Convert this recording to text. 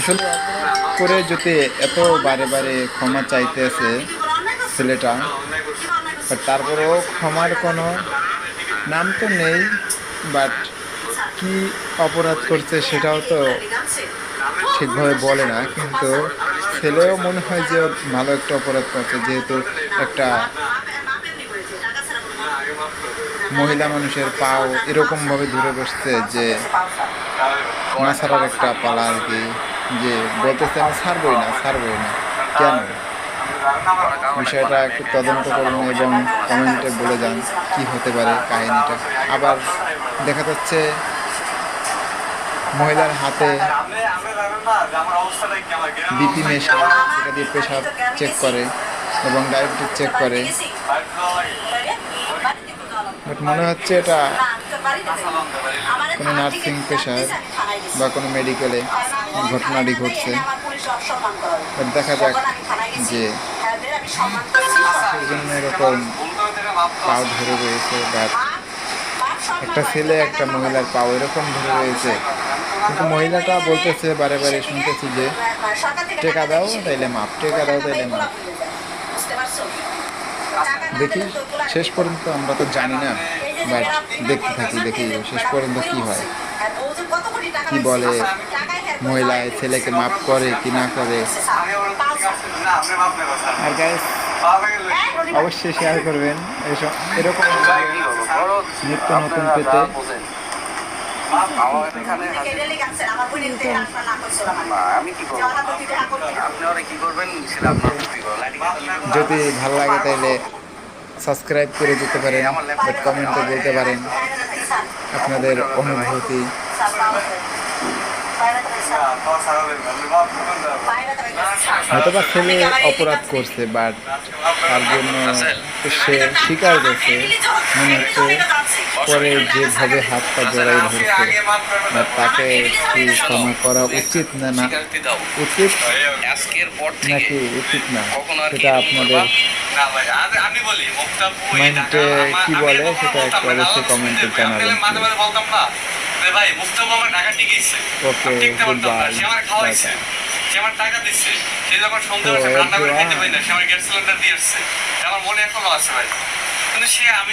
আসলে করে যদি এত বারে বারে ক্ষমা চাইতেছে ছেলেটা, বাট তারপরেও ক্ষমার কোনো নাম তো নেই। বাট কি অপরাধ করছে সেটাও তো ঠিকভাবে বলে না, কিন্তু ছেলেও মনে হয় যে ভালো একটা অপরাধ করছে, যেহেতু একটা মহিলা মানুষের পাও এরকমভাবে ধরে বসছে যে না ছাড়ার একটা পালা আর কি, যে বলতেছে আমি ছাড়বই না কেন। বিষয়টা একটু তদন্ত করুন এবং কমেন্টে বলে যান কি হতে পারে কাহিনীটা। আবার দেখা যাচ্ছে মহিলার হাতে বিপি মেশিন, যেটা দিয়ে প্রেশার চেক করে এবং ডায়াবেটিস চেক করে, বাট মনে হচ্ছে এটা কোনো নার্সিং পেশার বা কোনো মেডিকেলে ঘটনাটি ঘটছে। বাট দেখা যাক যে সেই জন্য এরকম পাও ধরে রয়েছে, বাট একটা ছেলে একটা মহিলার পাও এরকম ধরে রয়েছে, কিন্তু মহিলাটা বলতেছে বারে বারে শুনতেছি যে টেকা দাও তাইলে মাপ, টেকা দাও তাইলে মাপ। দেখি শেষ পর্যন্ত, আমরা তো জানি না, বাট দেখতে থাকি, দেখি শেষ পর্যন্ত কি হয়, কি বলে মহিলা ছেলেকে মাপ করে কি না করে। আর গাইস অবশ্যই শেয়ার করবেন এসব এরকম নিত্য নতুন পেতে। যদি ভালো লাগে তাহলে সাবস্ক্রাইব করে দিতে পারেন, বাট কমেন্টে বলতে পারেন আপনাদের অনুভূতি। হয়তোবা ছেলে অপরাধ করছে, বাট তার জন্য সে স্বীকার করছে, মনে হচ্ছে পরে যেভাবে হাত পা জড়াই ধরছে, তাকে কি ক্ষমা করা উচিত না না উচিত নাকি উচিত না, সেটা আপনাদের মাইন্ডে কি বলে সেটা একটু অবশ্যই কমেন্টে জানাবেন। ওকে, গুড বাই, টাটা। সে আমার টাকা দিচ্ছে, সে যখন সন্ধ্যা রান্না করে খাইতে পারি না, সে আমার গ্যাস সিলিন্ডার দিয়ে আসছে, আমার মনে এখনো আছে ভাই। কিন্তু সে আমি